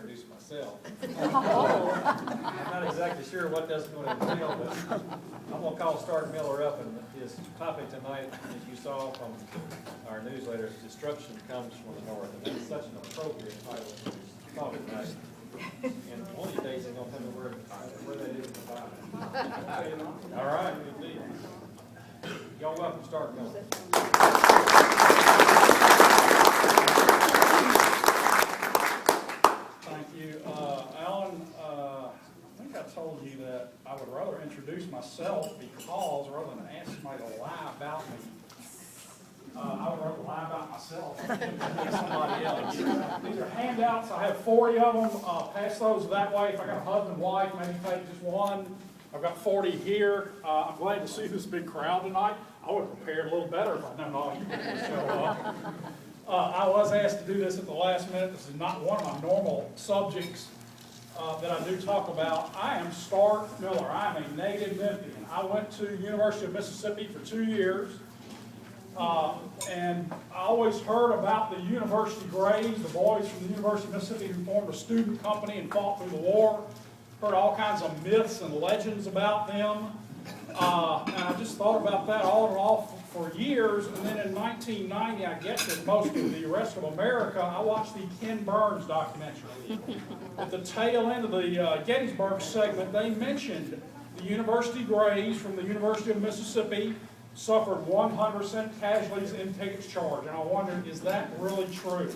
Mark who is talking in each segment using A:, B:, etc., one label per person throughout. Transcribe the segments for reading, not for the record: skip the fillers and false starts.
A: introduce myself. I'm not exactly sure what that's going to entail, but I'm going to call Starke Miller up, and his topic tonight, as you saw from our newsletter, is Destruction Comes from the North. And that's such an appropriate title for his topic tonight. And one of these days he's going to tell me where that is in the Bible. All right, good deal. Y'all welcome Starke Miller.
B: Thank you. Alan, I think I told you that I would rather introduce myself because rather than ask somebody to lie about me, I would rather lie about myself than somebody else. These are handouts. I have 40 of them. Pass those that way. If I got a husband, wife, maybe take just one. I've got 40 here. I'm glad to see this big crowd tonight. I would have prepared a little better if I'd known all you people would show up. I was asked to do this at the last minute. This is not one of my normal subjects that I do talk about. I am Starke Miller. I am a native Memphian. I went to University of Mississippi for 2 years. And I always heard about the University Grays, the boys from the University of Mississippi who formed a student company and fought through the war. Heard all kinds of myths and legends about them. And I just thought about that all and all for years. And then in 1990, I guess as most of the rest of America, I watched the Ken Burns documentary. At the tail end of the Gettysburg segment, they mentioned the University Grays from the University of Mississippi suffered 100% casualties in Pickett's charge. And I wondered, is that really true?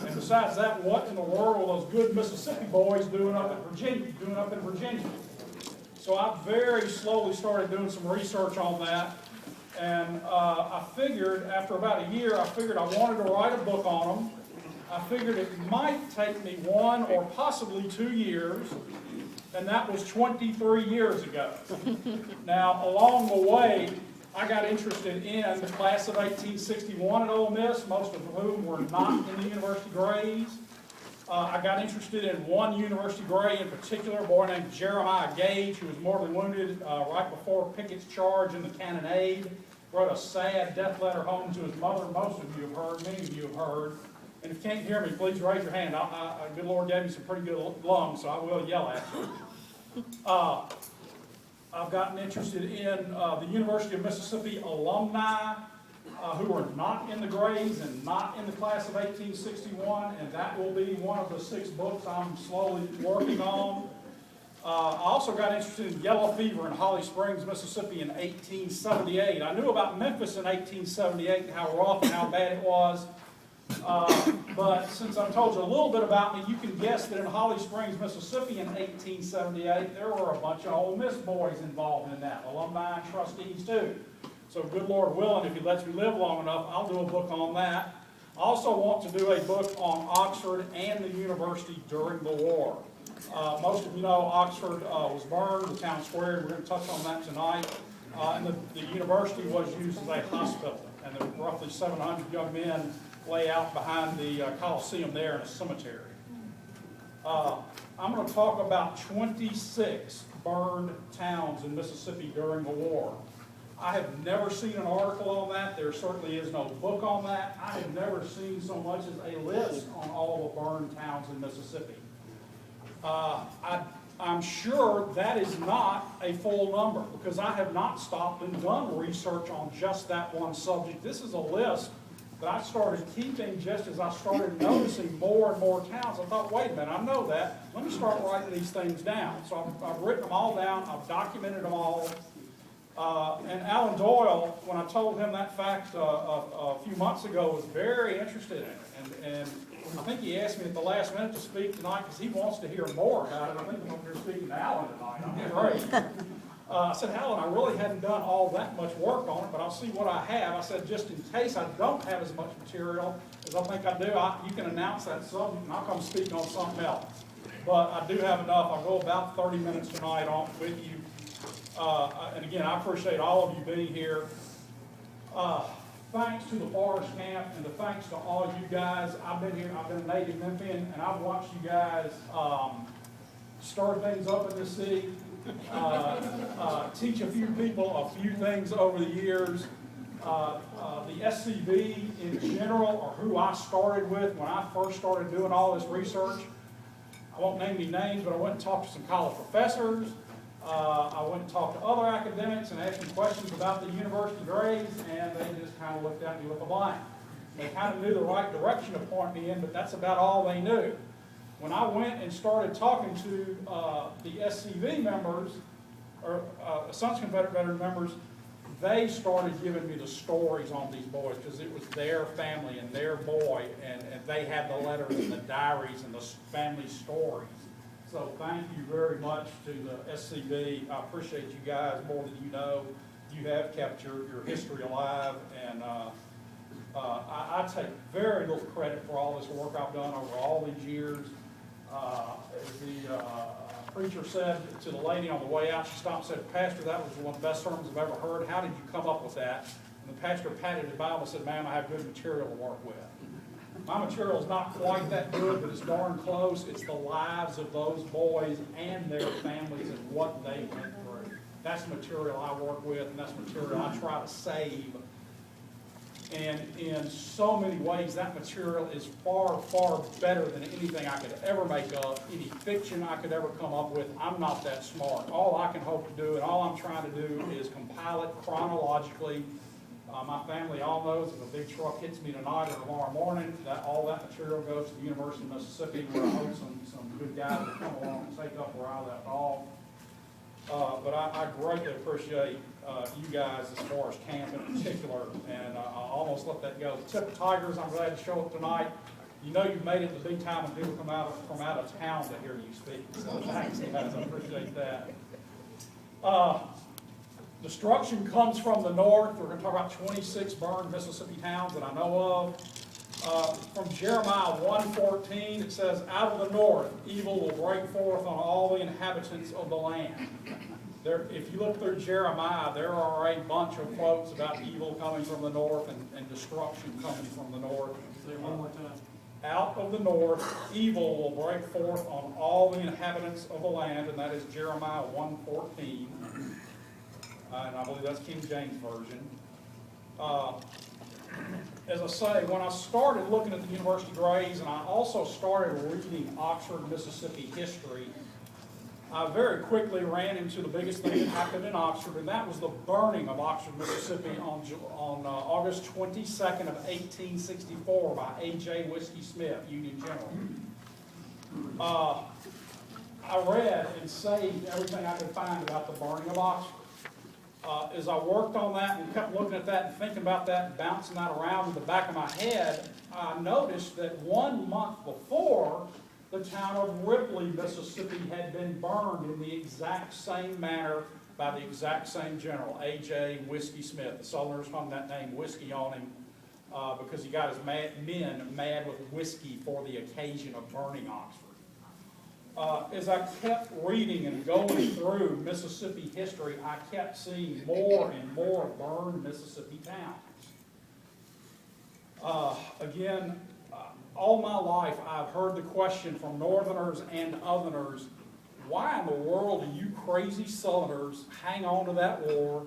B: And besides that, what in the world were those good Mississippi boys doing up in Virginia? So I very slowly started doing some research on that. And I figured, after about a year, I wanted to write a book on them. I figured it might take me 1 or possibly 2 years. And that was 23 years ago. Now, along the way, I got interested in the class of 1861 at Ole Miss, most of whom were not in the University Grays. I got interested in one University Gray in particular, a boy named Jeremiah Gage, who was mortally wounded right before Pickett's charge in the cannonade. Wrote a sad death letter home to his mother. Most of you have heard, many of you have heard. And if you can't hear me, please raise your hand. Good Lord gave me some pretty good lungs, so I will yell at you. I've gotten interested in the University of Mississippi alumni who are not in the Grays and not in the class of 1861, and that will be one of the 6 books I'm slowly working on. I also got interested in yellow fever in Holly Springs, Mississippi in 1878. I knew about Memphis in 1878 and how rough and how bad it was. But since I've told you a little bit about me, you can guess that in Holly Springs, Mississippi in 1878, there were a bunch of Ole Miss boys involved in that, alumni and trustees too. So good Lord willing, if He lets me live long enough, I'll do a book on that. I also want to do a book on Oxford and the university during the war. Most of you know Oxford was burned, the town square. We're going to touch on that tonight. And the university was used as a hospital, and there were roughly 700 young men lay out behind the Coliseum there in a cemetery. I'm going to talk about 26 burned towns in Mississippi during the war. I have never seen an article on that. There certainly is no book on that. I have never seen so much as a list on all the burned towns in Mississippi. I'm sure that is not a full number because I have not stopped and done research on just that one subject. This is a list that I started keeping just as I started noticing more and more towns. I thought, wait a minute, I know that. Let me start writing these things down. So I've written them all down. I've documented them all. And Alan Doyle, when I told him that fact a few months ago, was very interested in it. And I think he asked me at the last minute to speak tonight because he wants to hear more about it. I think I'm up here speaking to Alan tonight. I'm great. I said, Alan, I really hadn't done all that much work on it, but I'll see what I have. I said, just in case I don't have as much material as I think I do, you can announce that subject and I'll come speak on something else. But I do have enough. I'll go about 30 minutes tonight on with you. And again, I appreciate all of you being here. Thanks to the Forest Camp and thanks to all you guys. I've been here, I've been a native Memphian, and I've watched you guys stir things up in this city, teach a few people a few things over the years. The SCV in general are who I started with when I first started doing all this research. I won't name any names, but I went and talked to some college professors. I went and talked to other academics and asked them questions about the university grades, and they just kind of looked at me with a blank. They kind of knew the right direction to point me in, but that's about all they knew. When I went and started talking to the SCV members, or Sons Confederate Veteran members, they started giving me the stories on these boys, because it was their family and their boy, and they had the letters and the diaries and the family stories. So thank you very much to the SCV. I appreciate you guys more than you know. You have kept your history alive, and I take very little credit for all this work I've done over all these years. As the preacher said to the lady on the way out, she stopped and said, "Pastor, that was one of the best sermons I've ever heard. How did you come up with that?" And the pastor patted his Bible and said, "Ma'am, I have good material to work with." My material is not quite that good, but it's darn close. It's the lives of those boys and their families and what they went through. That's the material I work with, and that's the material I try to save. And in so many ways, that material is far, far better than anything I could ever make up, any fiction I could ever come up with. I'm not that smart. All I can hope to do, and all I'm trying to do, is compile it chronologically. My family all knows if a big truck hits me tonight or tomorrow morning, that all that material goes to the University of Mississippi, where I hope some good guys will come along and take up where I left off. But I greatly appreciate you guys as far as camp in particular, and I almost let that go. The Tip of Tigers, I'm glad to show up tonight. You know you've made it the big time when people come from out of town to hear you speak. So thanks, guys. I appreciate that. Destruction comes from the north. We're going to talk about 26 burned Mississippi towns that I know of. From Jeremiah 1:14, it says, "Out of the north, evil will break forth on all the inhabitants of the land." If you look through Jeremiah, there are a bunch of quotes about evil coming from the north and destruction coming from the north.
C: Say it one more time.
B: Out of the north, evil will break forth on all the inhabitants of the land, and that is Jeremiah 1:14. And I believe that's King James Version. As I say, when I started looking at the university grades, and I also started reading Oxford, Mississippi history, I very quickly ran into the biggest thing that happened in Oxford, and that was the burning of Oxford, Mississippi on August 22nd of 1864 by A.J. Whiskey Smith, Union General. I read and saved everything I could find about the burning of Oxford. As I worked on that and kept looking at that and thinking about that and bouncing that around in the back of my head, I noticed that 1 month before, the town of Ripley, Mississippi had been burned in the exact same manner by the exact same general, A.J. Whiskey Smith. The Southerners hung that name Whiskey on him because he got his men mad with whiskey for the occasion of burning Oxford. As I kept reading and going through Mississippi history, I kept seeing more and more burned Mississippi towns. Again, all my life I've heard the question from Northerners and Southerners, why in the world do you crazy Southerners hang on to that war?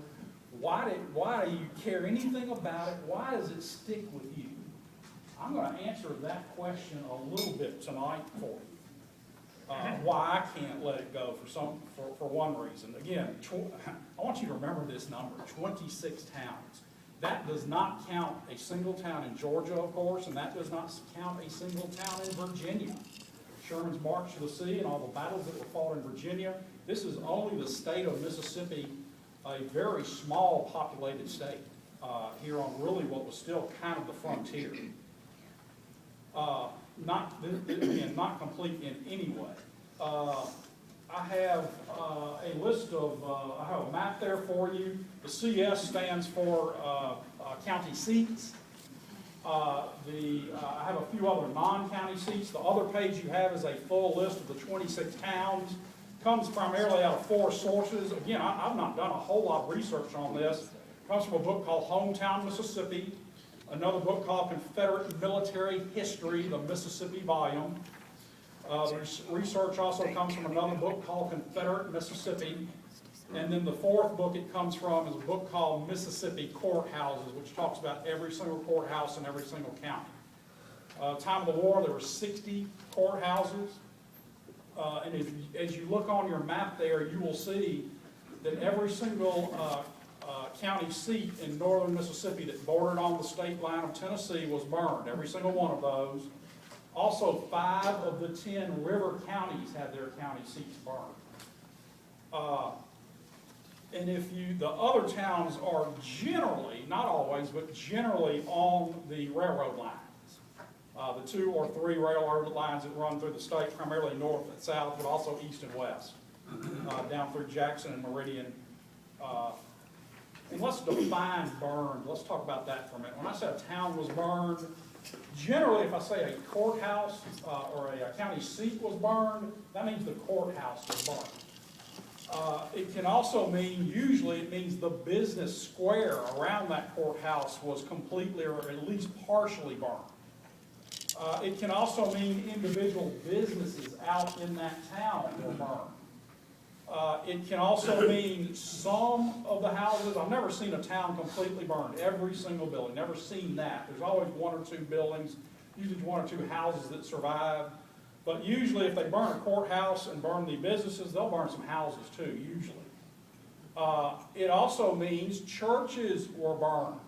B: Why do you care anything about it? Why does it stick with you? I'm going to answer that question a little bit tonight for you. Why I can't let it go for one reason. Again, I want you to remember this number, 26 towns. That does not count a single town in Georgia, of course, and that does not count a single town in Virginia. Sherman's March to the Sea and all the battles that were fought in Virginia. This is only the state of Mississippi, a very small populated state, here on really what was still kind of the frontier. Not complete in any way. I have a list of, I have a map there for you. The CS stands for county seats. I have a few other non-county seats. The other page you have is a full list of the 26 towns. Comes primarily out of 4 sources. Again, I've not done a whole lot of research on this. It comes from a book called Hometown, Mississippi. Another book called Confederate Military History, the Mississippi volume. Research also comes from another book called Confederate Mississippi. And then the 4th book it comes from is a book called Mississippi Courthouses, which talks about every single courthouse in every single county. Time of the war, there were 60 courthouses. And as you look on your map there, you will see that every single county seat in northern Mississippi that bordered on the state line of Tennessee was burned, every single one of those. Also, 5 of the 10 river counties had their county seats burned. And the other towns are generally, not always, but generally on the railroad lines. The 2 or 3 railroad lines that run through the state, primarily north and south, but also east and west, down through Jackson and Meridian. And let's define burned. Let's talk about that for a minute. When I say a town was burned, generally if I say a courthouse or a county seat was burned, that means the courthouse was burned. It can also mean, usually it means the business square around that courthouse was completely or at least partially burned. It can also mean individual businesses out in that town were burned. It can also mean some of the houses. I've never seen a town completely burned, every single building, never seen that. There's always 1 or 2 buildings, usually 1 or 2 houses that survive. But usually if they burn a courthouse and burn the businesses, they'll burn some houses too, usually. It also means churches were burned.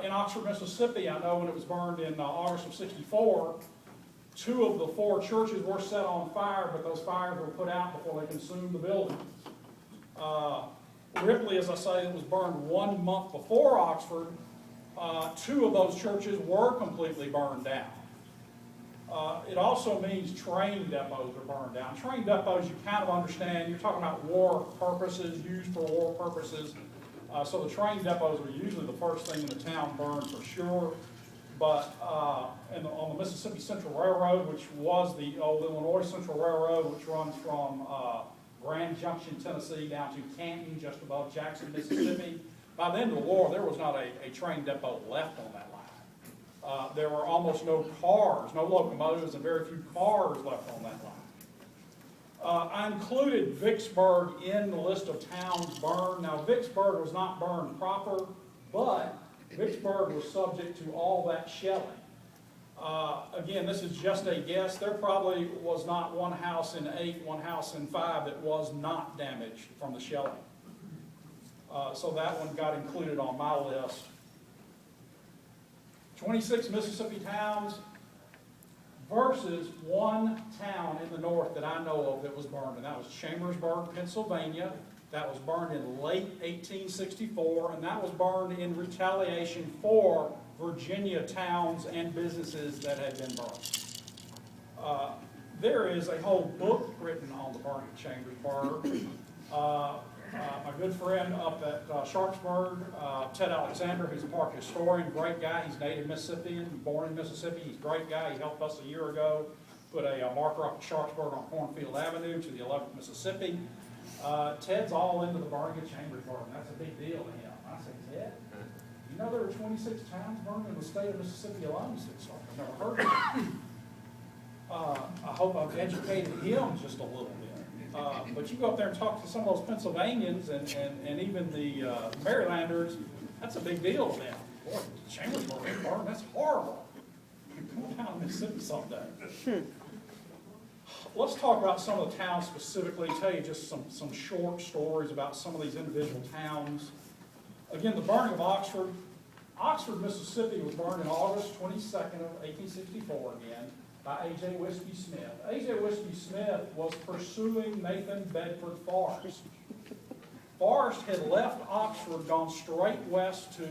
B: In Oxford, Mississippi, I know when it was burned in August of '64, 2 of the 4 churches were set on fire, but those fires were put out before they consumed the buildings. Ripley, as I say, it was burned 1 month before Oxford. 2 of those churches were completely burned down. It also means train depots are burned down. Train depots, you kind of understand, you're talking about war purposes, used for war purposes. So the train depots are usually the first thing in the town burned for sure. But on the Mississippi Central Railroad, which was the old Illinois Central Railroad, which runs from Grand Junction, Tennessee, down to Canton, just above Jackson, Mississippi, by the end of the war, there was not a train depot left on that line. There were almost no cars, no locomotives, and very few cars left on that line. I included Vicksburg in the list of towns burned. Now, Vicksburg was not burned proper, but Vicksburg was subject to all that shelling. Again, this is just a guess. There probably was not 1 house in 8, 1 house in 5 that was not damaged from the shelling. So that one got included on my list. 26 Mississippi towns versus 1 town in the north that I know of that was burned, and that was Chambersburg, Pennsylvania. That was burned in late 1864, and that was burned in retaliation for Virginia towns and businesses that had been burned. There is a whole book written on the burning of Chambersburg. My good friend up at Sharpsburg, Ted Alexander, who's a park historian, great guy. He's native Mississippian, born in Mississippi. He's a great guy. He helped us a year ago put a marker up at Sharpsburg on Cornfield Avenue to the 11th Mississippi. Ted's all into the burning of Chambersburg, and that's a big deal to him. I said, Ted, you know there are 26 towns burned in the state of Mississippi alone? He said, I've never heard of it. I hope I've educated him just a little bit. But you go up there and talk to some of those Pennsylvanians and even the Marylanders, that's a big deal to them. Boy, Chambersburg is burned, that's horrible. Come down to Mississippi someday. Let's talk about some of the towns specifically, tell you just some short stories about some of these individual towns. Again, the burning of Oxford. Oxford, Mississippi was burned in August 22nd of 1864 again by A.J. Whiskey Smith. A.J. Whiskey Smith was pursuing Nathan Bedford Forrest. Forrest had left Oxford, gone straight west to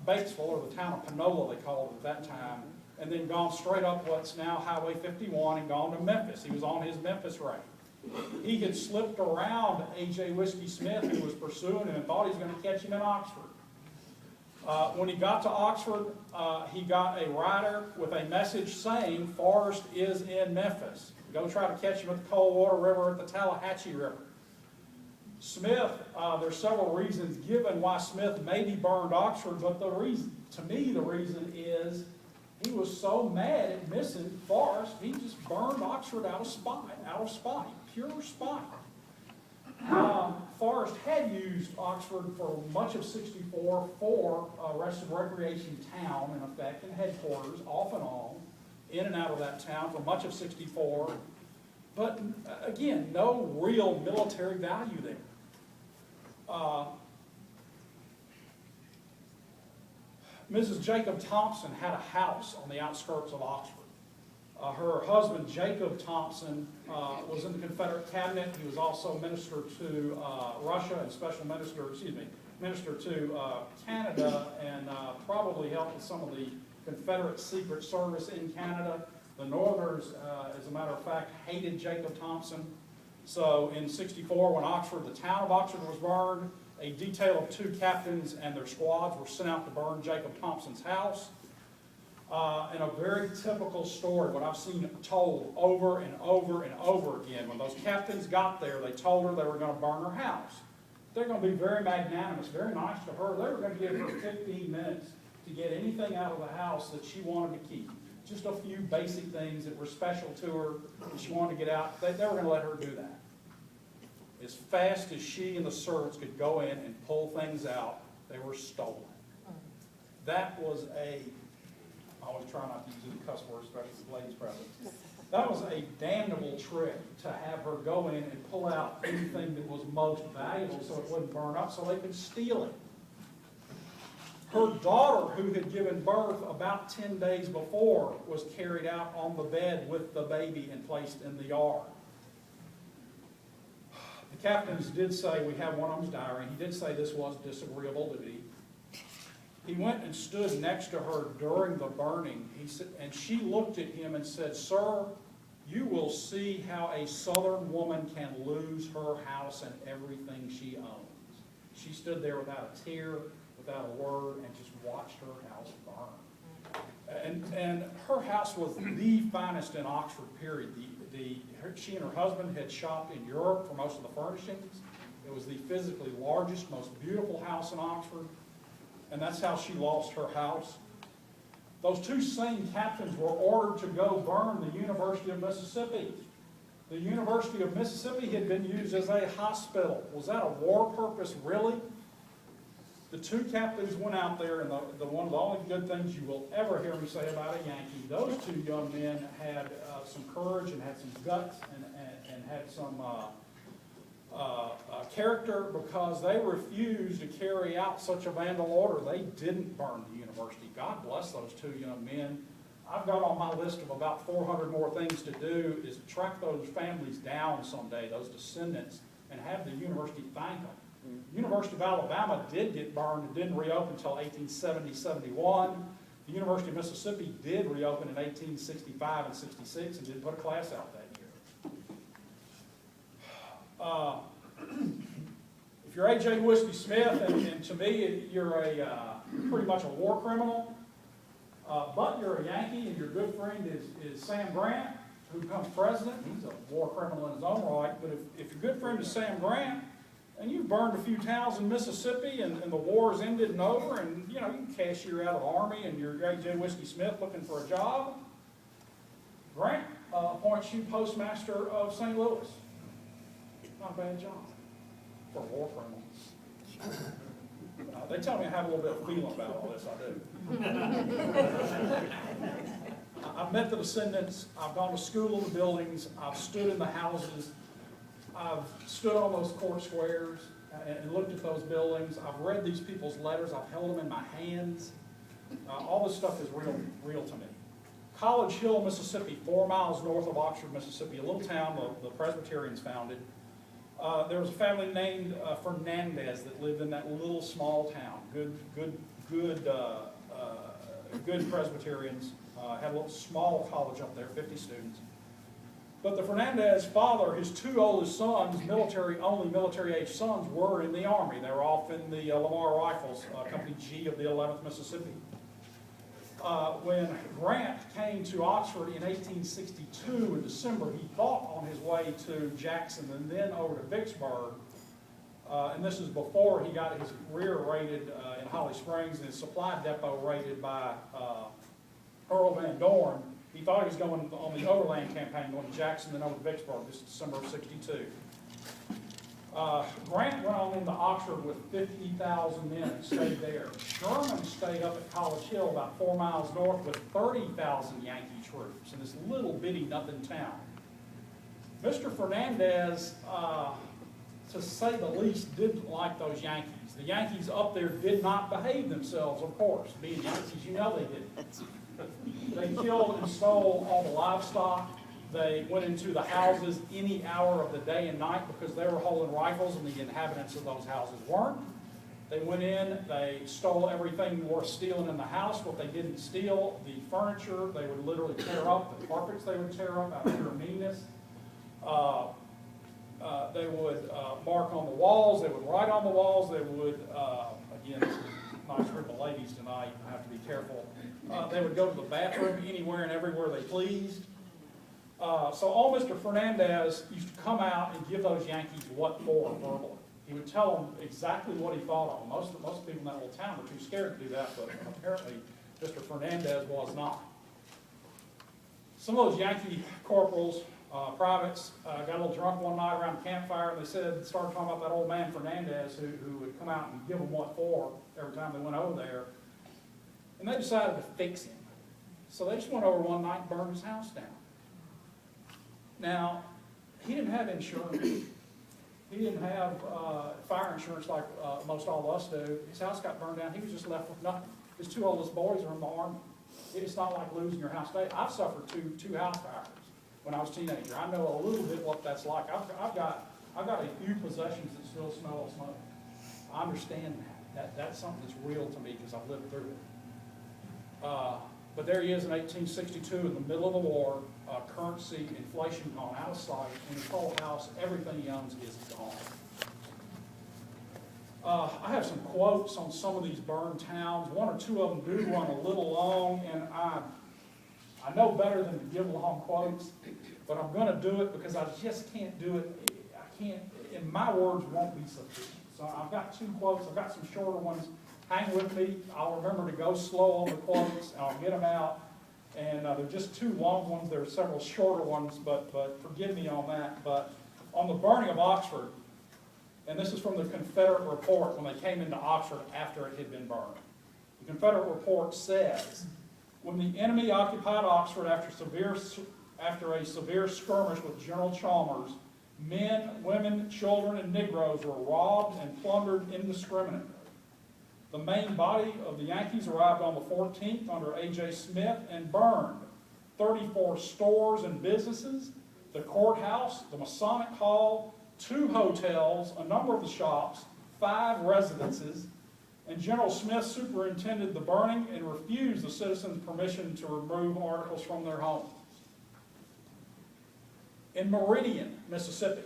B: Batesville, or the town of Panola they called it at that time, and then gone straight up what's now Highway 51 and gone to Memphis. He was on his Memphis route. He had slipped around A.J. Whiskey Smith, who was pursuing him, and thought he was going to catch him in Oxford. When he got to Oxford, he got a rider with a message saying, Forrest is in Memphis. Go try to catch him at the Coldwater River, at the Tallahatchie River. Smith, there's several reasons given why Smith maybe burned Oxford, but the reason, to me, the reason is he was so mad at missing Forrest, he just burned Oxford out of spite, pure spite. Forrest had used Oxford for much of '64 for a rest and recreation town, in effect, and headquarters, off and on, in and out of that town for much of '64. But again, no real military value there. Mrs. Jacob Thompson had a house on the outskirts of Oxford. Her husband, Jacob Thompson, was in the Confederate cabinet. He was also minister to Russia and special minister, minister to Canada, and probably helped with some of the Confederate Secret Service in Canada. The Northerners, as a matter of fact, hated Jacob Thompson. So in '64, when the town of Oxford was burned, a detail of 2 captains and their squads were sent out to burn Jacob Thompson's house. And a very typical story, what I've seen told over and over and over again. When those captains got there, they told her they were going to burn her house. They're going to be very magnanimous, very nice to her. They were going to give her 15 minutes to get anything out of the house that she wanted to keep. Just a few basic things that were special to her that she wanted to get out. They were going to let her do that. As fast as she and the servants could go in and pull things out, they were stolen. That was I always try not to use any cuss words, especially with ladies present. That was a damnable trick to have her go in and pull out anything that was most valuable so it wouldn't burn up so they could steal it. Her daughter, who had given birth about 10 days before, was carried out on the bed with the baby and placed in the yard. The captains did say, we have one of them's diary, he did say this was disagreeable to me. He went and stood next to her during the burning, and she looked at him and said, "Sir, you will see how a Southern woman can lose her house and everything she owns." She stood there without a tear, without a word, and just watched her house burn. And her house was the finest in Oxford, period. She and her husband had shopped in Europe for most of the furnishings. It was the physically largest, most beautiful house in Oxford. And that's how she lost her house. Those 2 same captains were ordered to go burn the University of Mississippi. The University of Mississippi had been used as a hospital. Was that a war purpose, really? The 2 captains went out there, and one of the only good things you will ever hear me say about a Yankee, those 2 young men had some courage and had some guts and had some character, because they refused to carry out such a vandal order. They didn't burn the university. God bless those 2 young men. I've got on my list of about 400 more things to do is track those families down someday, those descendants, and have the university thank them. University of Alabama did get burned and didn't reopen until 1870-71. The University of Mississippi did reopen in 1865 and 66 and did put a class out that year. If you're A.J. Whiskey Smith, and to me you're pretty much a war criminal, but you're a Yankee and your good friend is Sam Grant, who becomes president. He's a war criminal in his own right, but if your good friend is Sam Grant, and you've burned a few towns in Mississippi, and the war's ended and over, and you can cashier out of the Army, and you're A.J. Whiskey Smith looking for a job, Grant appoints you postmaster of St. Louis. Not a bad job for a war criminal. They tell me I have a little bit of feeling about all this, I do. I've met the descendants, I've gone to school in the buildings, I've stood in the houses, I've stood on those court squares and looked at those buildings. I've read these people's letters. I've held them in my hands. All this stuff is real to me. College Hill, Mississippi, 4 miles north of Oxford, Mississippi, a little town the Presbyterians founded. There was a family named Fernandez that lived in that little small town. Good Presbyterians. Had a little small college up there, 50 students. But the Fernandez father, his 2 oldest sons, only military-age sons, were in the Army. They were off in the Lamar Rifles, Company G of the 11th Mississippi. When Grant came to Oxford in 1862 in December, he thought on his way to Jackson and then over to Vicksburg. And this is before he got his rear raided in Holly Springs and his supply depot raided by Earl Van Dorn. He thought he was going on the overland campaign, going to Jackson, then over to Vicksburg. This is December of '62. Grant went on into Oxford with 50,000 men and stayed there. Sherman stayed up at College Hill about 4 miles north with 30,000 Yankee troops in this little bitty nothing town. Mr. Fernandez, to say the least, didn't like those Yankees. The Yankees up there did not behave themselves, of course. Being Yankees, you know they didn't. They killed and stole all the livestock. They went into the houses any hour of the day and night because they were holding rifles and the inhabitants of those houses weren't. They went in, they stole everything worth stealing in the house. What they didn't steal, the furniture, they would literally tear up. The carpets they would tear up out of pure meanness. They would mark on the walls. They would write on the walls. They would, again, this is a nice group of ladies tonight. I have to be careful. They would go to the bathroom anywhere and everywhere they pleased. So old Mr. Fernandez used to come out and give those Yankees what for verbally. He would tell them exactly what he thought of them. Most people in that little town were too scared to do that, but apparently Mr. Fernandez was not. Some of those Yankee corporals, privates, got a little drunk one night around a campfire, and they started talking about that old man Fernandez who would come out and give them what for every time they went over there. And they decided to fix him. So they just went over one night and burned his house down. Now, he didn't have insurance. He didn't have fire insurance like most all of us do. His house got burned down. He was just left with nothing. His two oldest boys are in the Army. It's not like losing your house today. I've suffered two house fires when I was a teenager. I know a little bit what that's like. I've got a few possessions that still smell of smoke. I understand that. That's something that's real to me because I've lived through it. But there he is in 1862 in the middle of the war, currency, inflation gone out of sight, and his whole house, everything he owns is gone. I have some quotes on some of these burned towns. One or two of them do run a little long, and I know better than to give long quotes, but I'm going to do it because I just can't do it. I can't, and my words won't be sufficient. So I've got two quotes. I've got some shorter ones. Hang with me. I'll remember to go slow on the quotes, and I'll get them out. And they're just two long ones. There are several shorter ones, but forgive me on that. But on the burning of Oxford, and this is from the Confederate report when they came into Oxford after it had been burned. The Confederate report says, when the enemy occupied Oxford after a severe skirmish with General Chalmers, men, women, children, and Negroes were robbed and plundered indiscriminately. The main body of the Yankees arrived on the 14th under A.J. Smith and burned 34 stores and businesses, the courthouse, the Masonic Hall, 2 hotels, a number of the shops, 5 residences, and General Smith superintended the burning and refused the citizens permission to remove articles from their homes. In Meridian, Mississippi,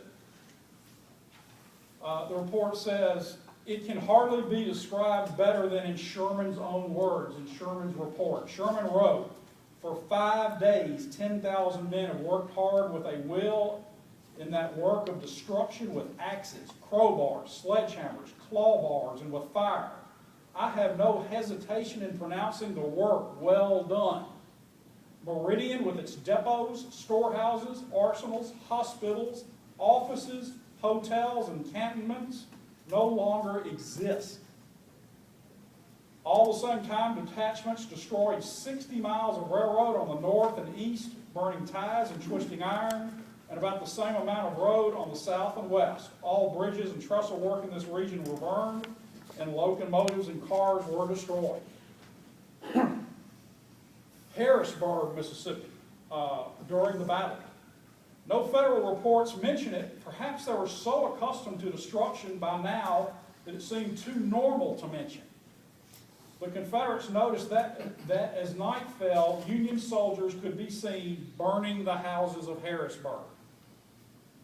B: the report says, it can hardly be described better than in Sherman's own words, in Sherman's report. Sherman wrote, for 5 days, 10,000 men have worked hard with a will in that work of destruction with axes, crowbars, sledgehammers, claw bars, and with fire. I have no hesitation in pronouncing the work well done. Meridian, with its depots, storehouses, arsenals, hospitals, offices, hotels, and cantonments, no longer exist. All the same time, detachments destroyed 60 miles of railroad on the north and east, burning ties and twisting iron, and about the same amount of road on the south and west. All bridges and trestle work in this region were burned, and locomotives and cars were destroyed. Harrisburg, Mississippi, during the battle. No federal reports mention it. Perhaps they were so accustomed to destruction by now that it seemed too normal to mention. The Confederates noticed that as night fell, Union soldiers could be seen burning the houses of Harrisburg.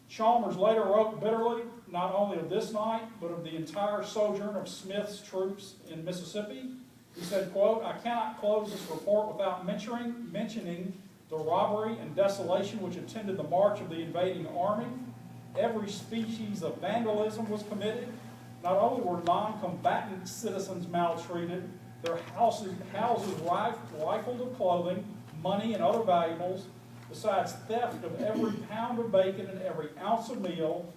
B: Chalmers later wrote bitterly, not only of this night, but of the entire sojourn of Smith's troops in Mississippi. He said, quote, I cannot close this report without mentioning the robbery and desolation which attended the march of the invading army. Every species of vandalism was committed. Not only were non-combatant citizens maltreated, their houses rifled of clothing, money, and other valuables, besides theft of every pound of bacon and every ounce of meal.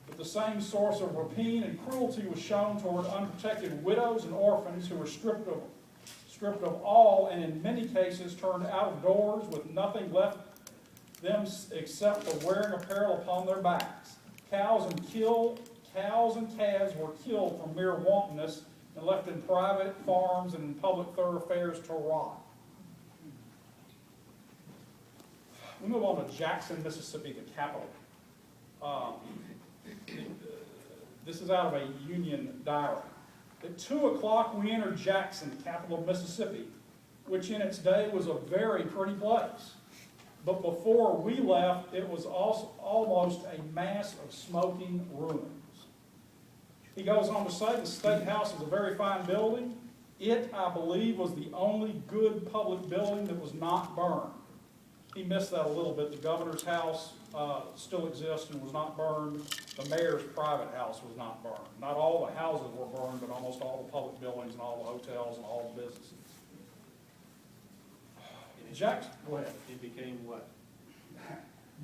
B: But the same source of rapine and cruelty was shown toward unprotected widows and orphans who were stripped of all, and in many cases turned out of doors with nothing left them except for wearing apparel upon their backs. Cows and calves were killed for mere wantonness and left in private farms and in public thoroughfares to rot. We move on to Jackson, Mississippi, the capital. This is out of a Union diary. At 2 o'clock, we entered Jackson, the capital of Mississippi, which in its day was a very pretty place. But before we left, it was also almost a mass of smoking ruins. He goes on to say the State House is a very fine building. It, I believe, was the only good public building that was not burned. He missed that a little bit. The governor's house still exists and was not burned. The mayor's private house was not burned. Not all the houses were burned, but almost all the public buildings and all the hotels and all the businesses. Jackson, go ahead.
C: It became what?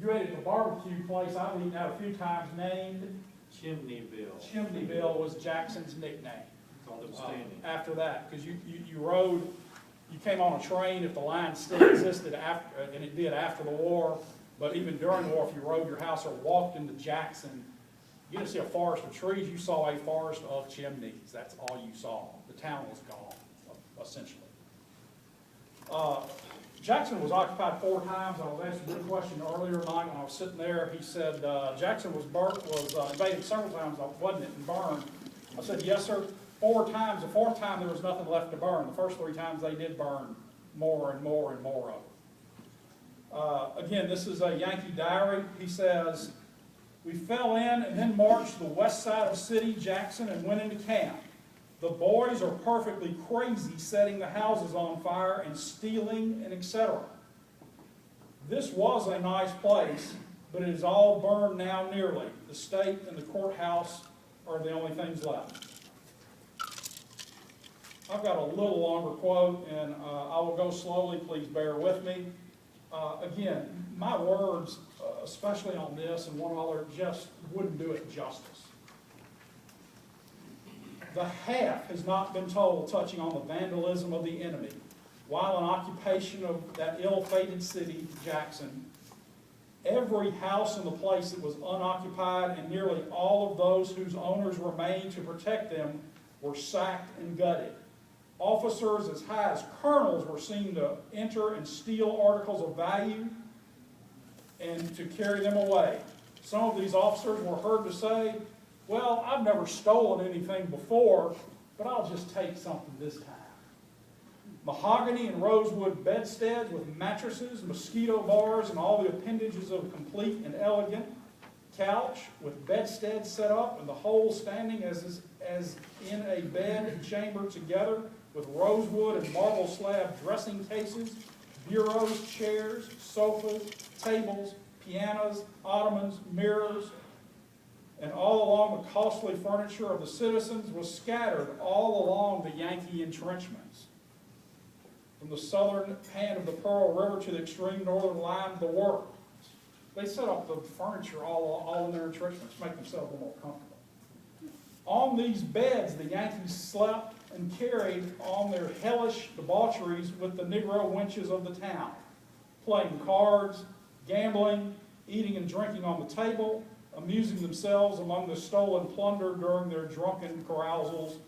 B: You ate at the barbecue place I've eaten at a few times named
C: Chimneyville.
B: Chimneyville was Jackson's nickname.
C: Called it standing.
B: After that, because you rode, you came on a train if the line still existed after, and it did after the war, but even during the war, if you rode your house or walked into Jackson, you didn't see a forest of trees, you saw a forest of chimneys. That's all you saw. The town was gone, essentially. Jackson was occupied 4 times. I was asked a good question earlier tonight when I was sitting there. He said Jackson was invaded several times, wasn't it, and burned. I said, yes, sir. 4 times. The 4th time there was nothing left to burn. The first 3 times they did burn more and more and more of it. Again, this is a Yankee diary. He says, we fell in and then marched to the west side of the city, Jackson, and went into camp. The boys are perfectly crazy setting the houses on fire and stealing and etc. This was a nice place, but it is all burned now nearly. The state and the courthouse are the only things left. I've got a little longer quote, and I will go slowly. Please bear with me. Again, my words, especially on this and one other, just wouldn't do it justice. The half has not been told touching on the vandalism of the enemy while in occupation of that ill-fated city, Jackson. Every house in the place that was unoccupied and nearly all of those whose owners remained to protect them were sacked and gutted. Officers as high as colonels were seen to enter and steal articles of value and to carry them away. Some of these officers were heard to say, well, I've never stolen anything before, but I'll just take something this time. Mahogany and rosewood bedsteads with mattresses, mosquito bars, and all the appendages of a complete and elegant couch with bedstead set up and the whole standing as in a bed chamber together with rosewood and marble slab dressing cases, bureaus, chairs, sofas, tables, pianos, ottomans, mirrors, and all along the costly furniture of the citizens was scattered all along the Yankee entrenchments. From the southern hand of the Pearl River to the extreme northern line of the works. They set up the furniture all in their entrenchments to make themselves a little more comfortable. On these beds, the Yankees slept and carried on their hellish debaucheries with the Negro wenches of the town, playing cards, gambling, eating and drinking on the table, amusing themselves among the stolen plunder during their drunken carousals,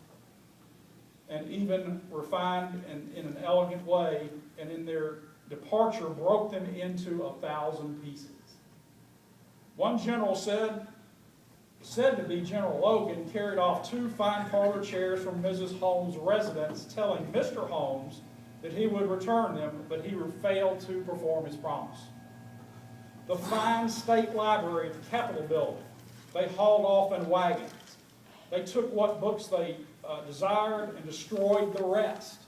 B: and even refined and in an elegant way, and in their departure broke them into 1,000 pieces. One general said to be General Logan, carried off 2 fine parlor chairs from Mrs. Holmes' residence, telling Mr. Holmes that he would return them, but he failed to perform his promise. The fine state library at the Capitol building, they hauled off in wagons. They took what books they desired and destroyed the rest.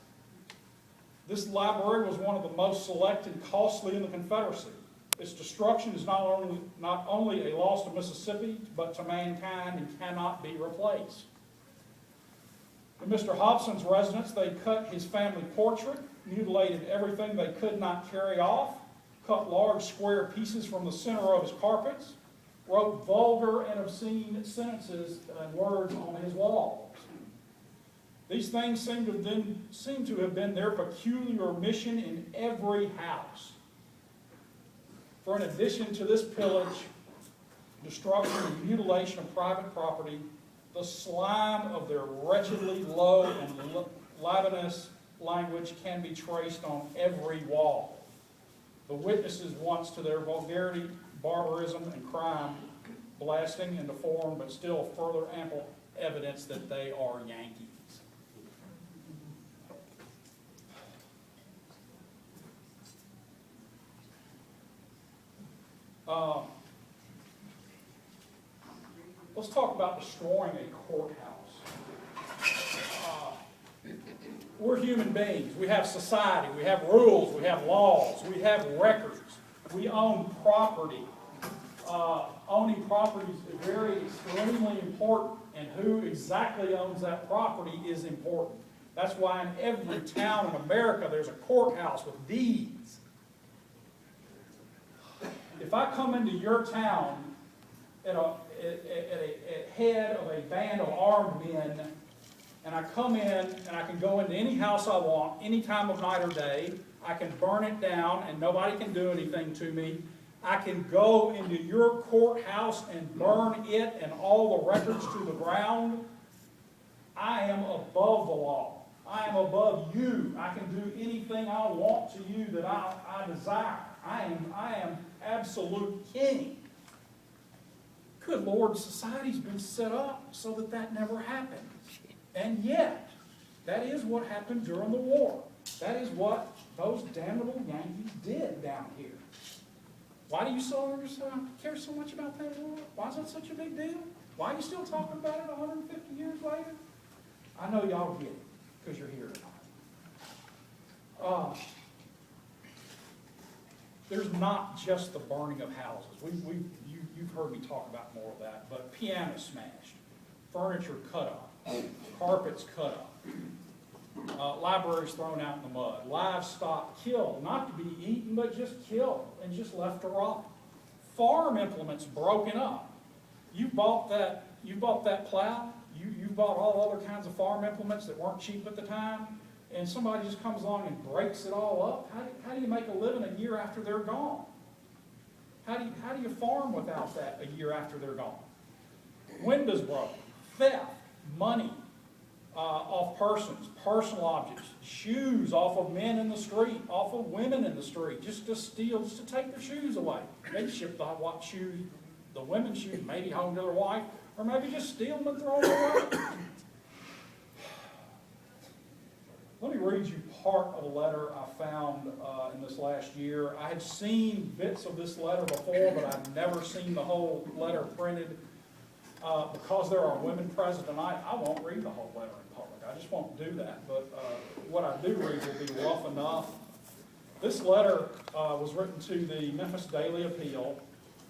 B: This library was one of the most select and costly in the Confederacy. Its destruction is not only a loss to Mississippi, but to mankind and cannot be replaced. In Mr. Hobson's residence, they cut his family portrait, mutilated everything they could not carry off, cut large square pieces from the center of his carpets, wrote vulgar and obscene sentences and words on his walls. These things seem to have been their peculiar mission in every house. For in addition to this pillage, destruction, and mutilation of private property, the slime of their wretchedly low and libelous language can be traced on every wall. The witnesses once to their vulgarity, barbarism, and crime, blasting into form, but still further ample evidence that they are Yankees. Let's talk about destroying a courthouse. We're human beings. We have society. We have rules. We have laws. We have records. We own property. Owning property is very extremely important, and who exactly owns that property is important. That's why in every town in America there's a courthouse with deeds. If I come into your town at a head of a band of armed men, and I come in and I can go into any house I want, any time of night or day, I can burn it down and nobody can do anything to me. I can go into your courthouse and burn it and all the records to the ground. I am above the law. I am above you. I can do anything I want to you that I desire. I am absolute king. Good Lord, society's been set up so that that never happened. And yet, that is what happened during the war. That is what those damnable Yankees did down here. Why do you soldiers care so much about that war? Why is that such a big deal? Why are you still talking about it 150 years later? I know y'all get it, because you're here tonight. There's not just the burning of houses. You've heard me talk about more of that, but pianos smashed, furniture cut up, carpets cut up, libraries thrown out in the mud, livestock killed, not to be eaten, but just killed and just left to rot. Farm implements broken up. You bought that plow, you bought all other kinds of farm implements that weren't cheap at the time, and somebody just comes along and breaks it all up. How do you make a living a year after they're gone? How do you farm without that a year after they're gone? Windows broken, theft, money off persons, personal objects, shoes off of men in the street, off of women in the street, just to steal, just to take their shoes away. Maybe ship the women's shoes, maybe home to their wife, or maybe just steal them and throw them away. Let me read you part of a letter I found in this last year. I had seen bits of this letter before, but I've never seen the whole letter printed. Because there are women present tonight, I won't read the whole letter in public. I just won't do that. But what I do read will be rough enough. This letter was written to the Memphis Daily Appeal,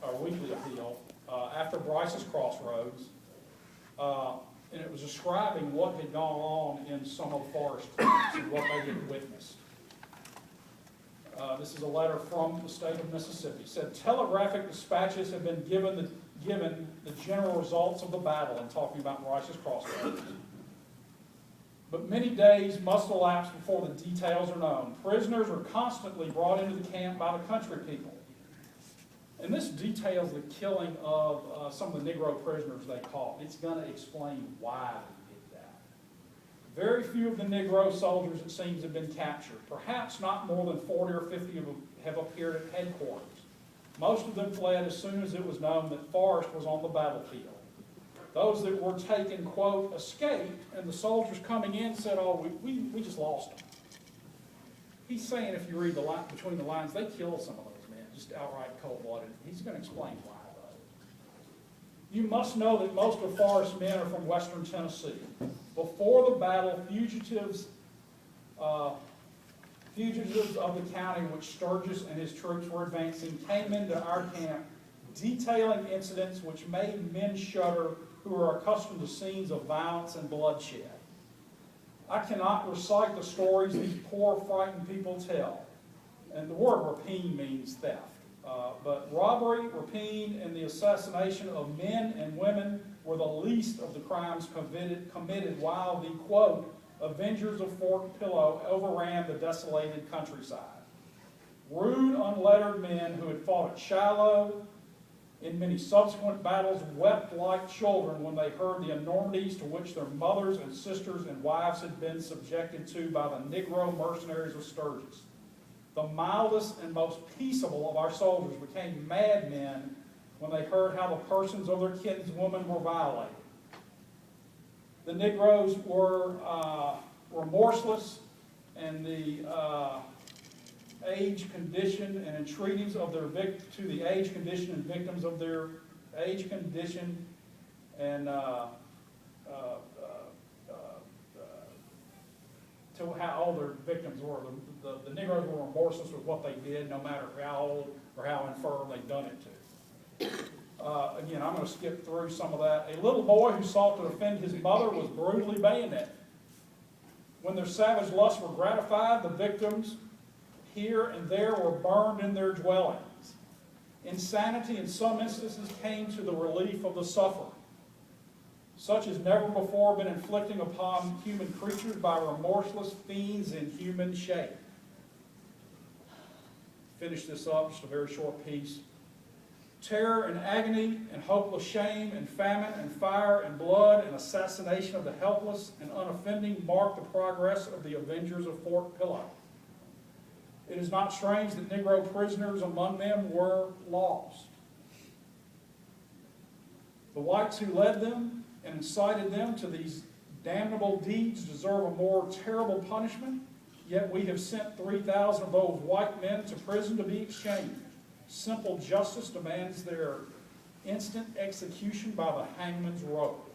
B: or Weekly Appeal, after Bryce's Crossroads. And it was describing what had gone on in some of the forest camps and what they had witnessed. This is a letter from the state of Mississippi. It said, telegraphic dispatches have been given the general results of the battle, and talking about Bryce's Crossroads. But many days must elapse before the details are known. Prisoners are constantly brought into the camp by the country people. And this details the killing of some of the Negro prisoners they caught. It's going to explain why they did that. Very few of the Negro soldiers, it seems, have been captured. Perhaps not more than 40 or 50 of them have appeared at headquarters. Most of them fled as soon as it was known that Forrest was on the battlefield. Those that were taken, quote, escaped, and the soldiers coming in said, oh, we just lost them. He's saying, if you read the line, between the lines, they killed some of those men, just outright cold-blooded. He's going to explain why, though. You must know that most of Forrest's men are from western Tennessee. Before the battle, fugitives of the county in which Sturgis and his troops were advancing came into our camp, detailing incidents which made men shudder who are accustomed to scenes of violence and bloodshed. I cannot recite the stories these poor, frightened people tell. And the word rapine means theft. But robbery, rapine, and the assassination of men and women were the least of the crimes committed while the, quote, avengers of Fort Pillow overran the desolated countryside. Rude, unlettered men who had fought at Shiloh in many subsequent battles wept like children when they heard the enormities to which their mothers and sisters and wives had been subjected to by the Negro mercenaries of Sturgis. The mildest and most peaceable of our soldiers became madmen when they heard how the persons of their kinswomen were violated. The Negroes were remorseless, and the age, condition, and entreaties of their to the age, condition, and victims of their age, condition, and to how old their victims were. The Negroes were remorseless with what they did, no matter how old or how infirm they'd done it to. Again, I'm going to skip through some of that. A little boy who sought to defend his mother was brutally bayoneted. When their savage lusts were gratified, the victims here and there were burned in their dwellings. Insanity in some instances came to the relief of the sufferer, such as never before been inflicting upon human creatures by remorseless fiends in human shape. Finish this up, just a very short piece. Terror and agony and hopeless shame and famine and fire and blood and assassination of the helpless and unoffending marked the progress of the avengers of Fort Pillow. It is not strange that Negro prisoners among them were lost. The whites who led them and incited them to these damnable deeds deserve a more terrible punishment, yet we have sent 3,000 of those white men to prison to be exchanged. Simple justice demands their instant execution by the hangman's rope.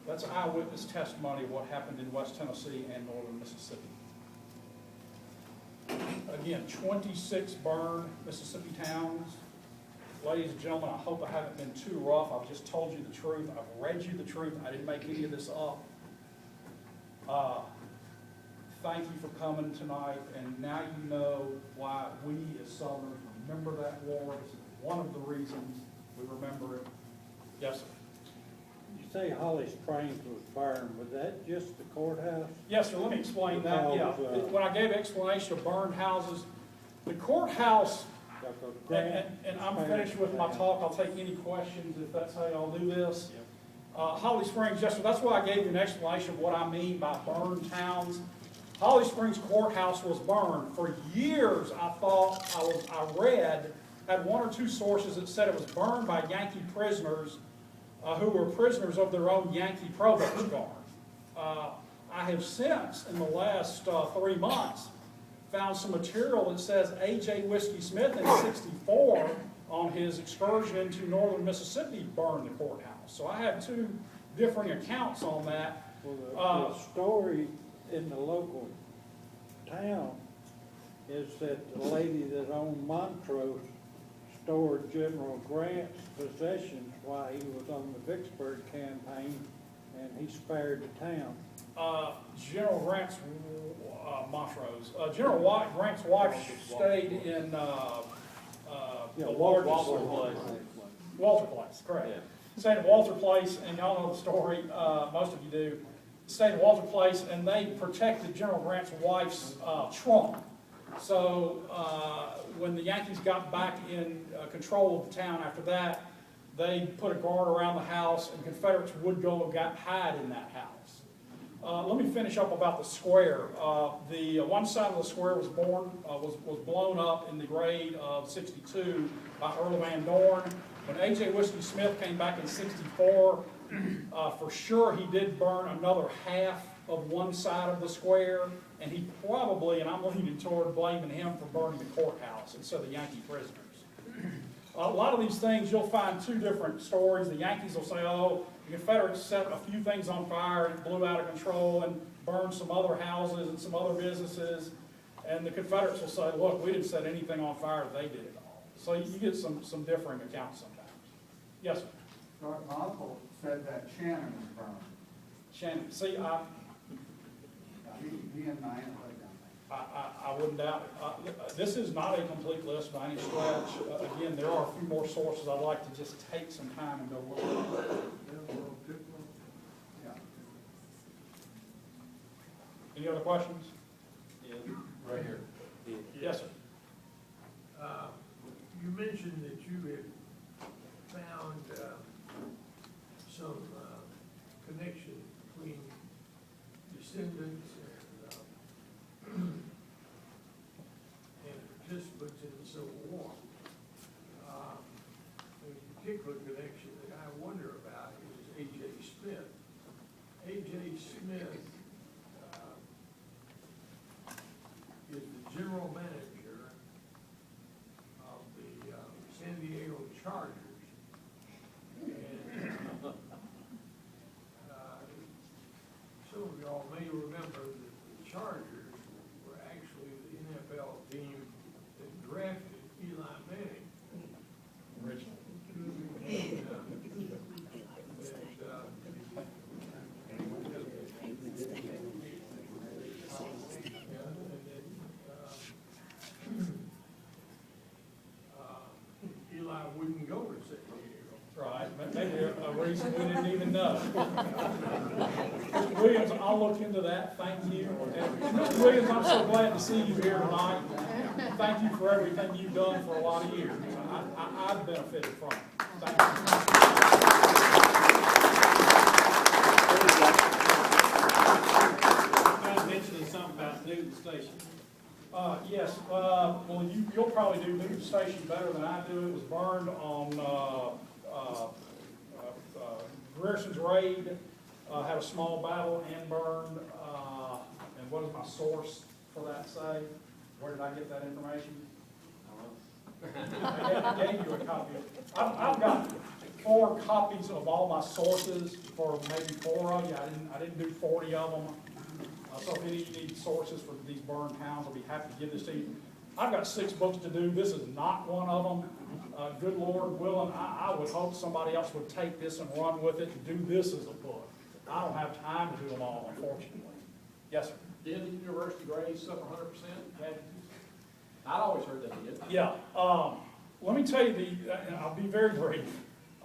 B: That's eyewitness testimony of what happened in West Tennessee and northern Mississippi. Again, 26 burned Mississippi towns. Ladies and gentlemen, I hope I haven't been too rough. I've just told you the truth. I've read you the truth. I didn't make any of this up. Thank you for coming tonight, and now you know why we as Southerners remember that war. This is one of the reasons we remember it. Yes, sir.
D: You say Holly Springs was burned, was that just the courthouse?
B: Yes, sir, let me explain that, yeah. When I gave explanation of burned houses, the courthouse, and I'm finished with my talk, I'll take any questions if that's how y'all do this. Holly Springs, yes, sir, that's why I gave you an explanation of what I mean by burned towns. Holly Springs Courthouse was burned. For years, I read, had one or two sources that said it was burned by Yankee prisoners who were prisoners of their own Yankee provost guard. I have since, in the last 3 months, found some material that says A.J. Whiskey Smith in '64 on his excursion into northern Mississippi burned the courthouse. So I have two differing accounts on that.
D: Well, the story in the local town is that the lady that owned Montrose stored General Grant's possessions while he was on the Vicksburg campaign, and he spared the town.
B: General Grant's Montrose. General Grant's wife stayed in the largest Walter Place, correct. Yeah. Stayed at Walter Place, and y'all know the story. Most of you do. Stayed at Walter Place, and they protected General Grant's wife's trunk. So when the Yankees got back in control of the town after that, they put a guard around the house, and Confederates would go and hide in that house. Let me finish up about the square. The one side of the square was blown up in the grade of '62 by Earl Van Dorn. When A.J. Whiskey Smith came back in '64, for sure he did burn another half of one side of the square, and he probably, and I'm leaning toward blaming him for burning the courthouse instead of the Yankee prisoners. A lot of these things, you'll find two different stories. The Yankees will say, oh, the Confederates set a few things on fire and it blew out of control and burned some other houses and some other businesses. And the Confederates will say, look, we didn't set anything on fire, they did it all. So you get some differing accounts sometimes. Yes, sir?
E: My uncle said that Shannon was burned.
B: Shannon, see,
E: He and my aunt lived down
B: I wouldn't doubt it. This is not a complete list by any stretch. Again, there are a few more sources I'd like to just take some time and go look at.
E: Yeah.
B: Any other questions?
A: Yeah, right here.
B: Yes, sir.
F: You mentioned that you had found some connection between descendants and participants in the Civil War. A particular connection that I wonder about is A.J. Smith. A.J. Smith is the general manager of the San Diego Chargers. And some of y'all may remember that the Chargers were actually the NFL team that drafted Eli Manning.
B: Original.
F: Eli wouldn't go to San Diego.
B: Right, maybe a reason we didn't even know. Mr. Williams, I'll look into that, thank you. And Mr. Williams, I'm so glad to see you here tonight. Thank you for everything you've done for a lot of years. I've benefited from it. Thank you.
C: You guys mentioned something about Newton Station.
B: Yes, well, you'll probably do Newton Station better than I do. It was burned on, Grierson's raid, had a small battle and burned, and what does my source for that say? Where did I get that information? I gave you a copy. I've got 4 copies of all my sources for maybe 4 of you. I didn't do 40 of them. So if any of you need sources for these burned towns, I'll be happy to give this to you. I've got 6 books to do. This is not one of them. Good Lord willing, I would hope somebody else would take this and run with it and do this as a book. I don't have time to do them all, unfortunately. Yes, sir.
G: Did the university grades suffer 100%? I'd always heard they did.
B: Yeah, let me tell you and I'll be very brief.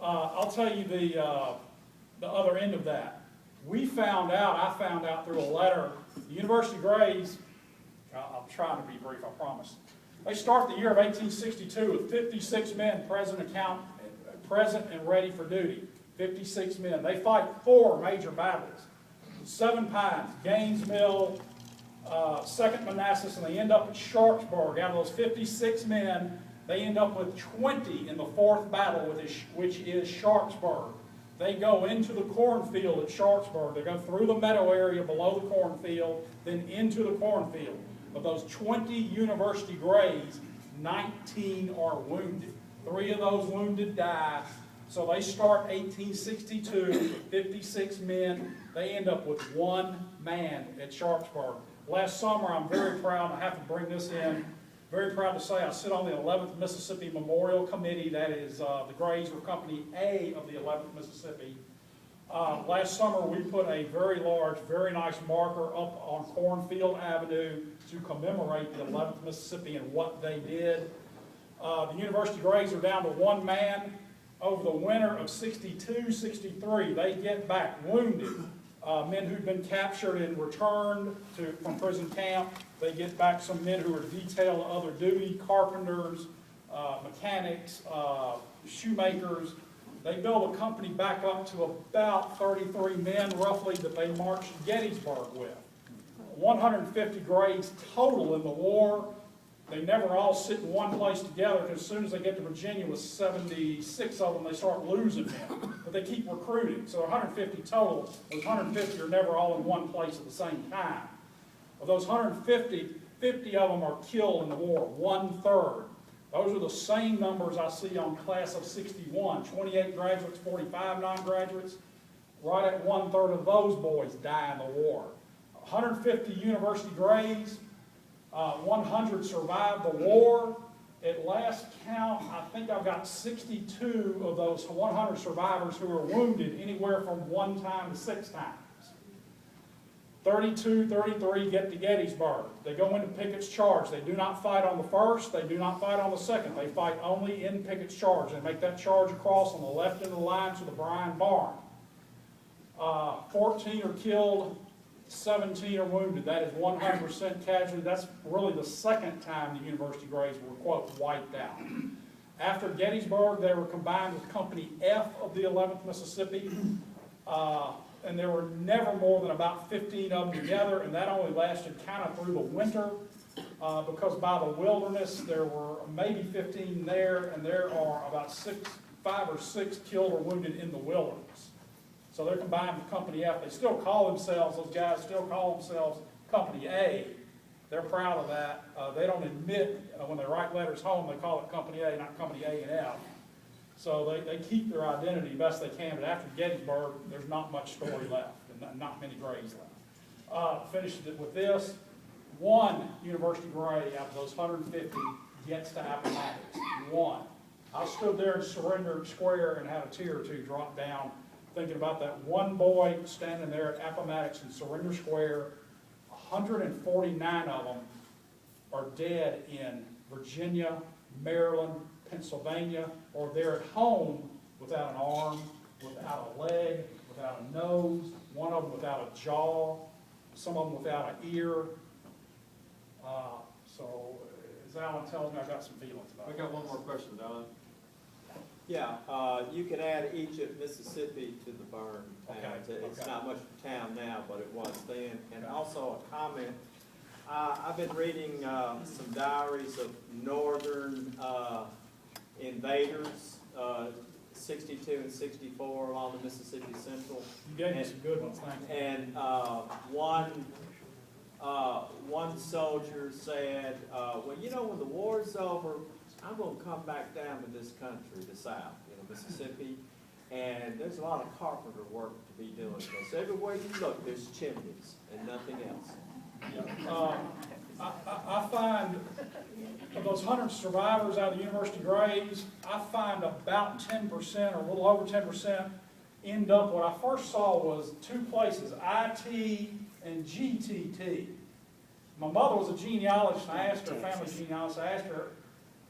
B: I'll tell you the other end of that. I found out through a letter, the university grades, I'm trying to be brief, I promise. They start the year of 1862 with 56 men present and ready for duty. 56 men. They fight 4 major battles. 7 Pines, Gaines Mill, 2nd Manassas, and they end up at Sharpsburg. Out of those 56 men, they end up with 20 in the 4th battle, which is Sharpsburg. They go into the cornfield at Sharpsburg. They go through the meadow area below the cornfield, then into the cornfield. Of those 20 university grays, 19 are wounded. 3 of those wounded die. So they start 1862, 56 men. They end up with 1 man at Sharpsburg. Last summer, I'm very proud, I have to bring this in, very proud to say I sit on the 11th Mississippi Memorial Committee. That is the Grays were Company A of the 11th Mississippi. Last summer, we put a very large, very nice marker up on Cornfield Avenue to commemorate the 11th Mississippi and what they did. The University Grays are down to 1 man. Over the winter of 62, 63, they get back wounded. Men who'd been captured and returned from prison camp. They get back some men who are detailed to other duty, carpenters, mechanics, shoemakers. They build a company back up to about 33 men, roughly, that they marched to Gettysburg with. 150 Grays total in the war. They never all sit in one place together, because as soon as they get to Virginia with 76 of them, they start losing them. But they keep recruiting. So 150 total. Those 150 are never all in one place at the same time. Of those 150, 50 of them are killed in the war, 1/3. Those are the same numbers I see on class of 61. 28 graduates, 45 non-graduates. Right at 1/3 of those boys die in the war. 150 university Grays, 100 survived the war. At last count, I think I've got 62 of those 100 survivors who are wounded anywhere from 1 time to 6 times. 32, 33 get to Gettysburg. They go into Pickett's Charge. They do not fight on the 1st. They do not fight on the 2nd. They fight only in Pickett's Charge. They make that charge across on the left end of the line to the Bryan Barn. 14 are killed 17 are wounded. That is 100% casualty. That's really the second time the University Grays were, quote, wiped out. After Gettysburg, they were combined with Company F of the 11th Mississippi, and there were never more than about 15 of them together, and that only lasted kind of through the winter, because by the Wilderness, there were maybe 15 there, and there are about 5 or 6 killed or wounded in the Wilderness. So they're combined with Company F. They still call themselves, those guys still call themselves Company A. They're proud of that. They don't admit, when they write letters home, they call it Company A, not Company A and F. So they keep their identity best they can, but after Gettysburg, there's not much story left, and not many graves left. Finished it with this. One University Gray out of those 150 gets to Appomattox. One. I stood there in Surrender Square and had a tear or two drop down, thinking about that one boy standing there at Appomattox in Surrender Square. 149 of them are dead in Virginia, Maryland, Pennsylvania, or they're at home without an arm, without a leg, without a nose, one of them without a jaw, some of them without an ear. So, as Alan tells me, I've got some feelings about
A: We
B: it.
A: got one more question, Don.
H: Yeah, you could add Egypt, Mississippi to the burn towns.
B: Okay,
H: It's
B: okay.
H: not much of a town now, but it was then. And also a comment, I've been reading some diaries of northern invaders, 62 and 64 along the Mississippi Central.
B: You gave me some good ones, thank you.
H: And one soldier said, well, you know, when the war's over, I'm gonna come back down to this country, the South, you know, Mississippi, and there's a lot of carpenter work to be doing, because everywhere you look, there's chimneys and nothing else.
B: I find of those 100 survivors out of the University Grays, I find about 10% or a little over 10% end up, what I first saw was two places, IT and GTT. My mother was a genealogist, and I asked her, family genealogist, I asked her,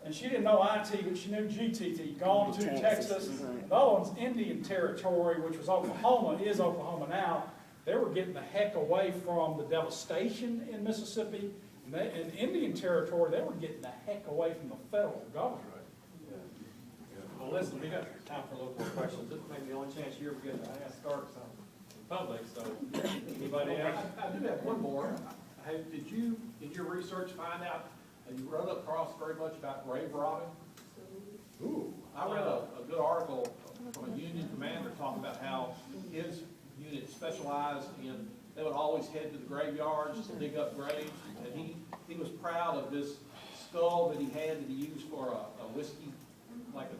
B: and she didn't know IT, but she knew GTT, gone to Texas. The other one's Indian Territory, which was Oklahoma, is Oklahoma now. They were getting the heck away from the devastation in Mississippi. And in Indian Territory, they were getting the heck away from the federal government.
A: Well, listen, we got time for a little more questions. This may be the only chance you're ever gonna ask Stark something in public, so anybody else?
G: I do have one more. Hey, did you, in your research, find out, you run across very much about grave robbing?
A: Ooh.
G: I read a good article from a Union commander talking about how his unit specialized in, they would always head to the graveyards to dig up graves, and he was proud of this skull that he had that he used for a whiskey, like a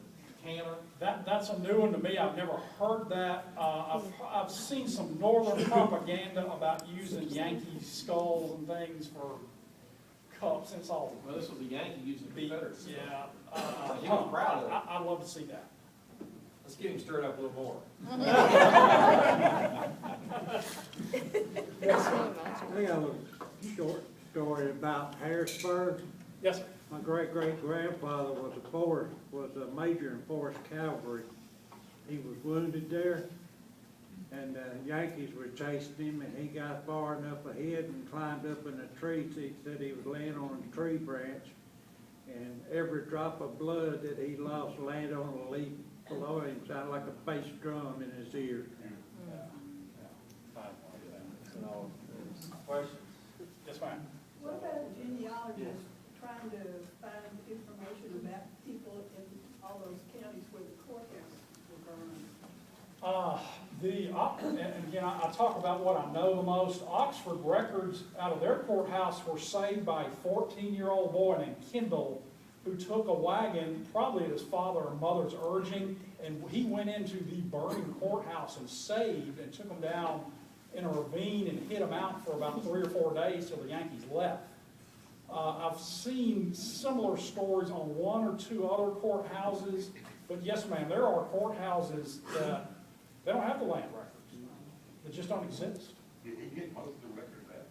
G: canner.
B: That's a new one to me. I've never heard that. I've seen some northern propaganda about using Yankee skulls and things for cups. It's all.
G: Well, this was a Yankee using a Confederate skull.
B: Yeah.
G: He was proud of it.
B: I'd love to see that.
A: Let's get him stirred up a little more.
D: I got a short story about Harrisburg.
B: Yes, sir.
D: My great-great-grandfather was a major in Forest Cavalry. He was wounded there, and the Yankees were chasing him, and he got far enough ahead and climbed up in a tree. He said he was laying on a tree branch, and every drop of blood that he lost landed on a leaf below him, sounded like a bass drum in his ear.
H: So, questions?
B: Yes, ma'am.
I: What about a genealogist trying to find information about people in all those counties where the courthouse were burned?
B: And again, I talk about what I know the most. Oxford records out of their courthouse were saved by a 14-year-old boy named Kendall, who took a wagon, probably at his father or mother's urging, and he went into the burning courthouse and saved and took them down in a ravine and hid them out for about 3 or 4 days till the Yankees left. I've seen similar stories on 1 or 2 other courthouses, but yes, ma'am, there are courthouses that they don't have the land records. They just don't exist.
J: Did he get most of the records back?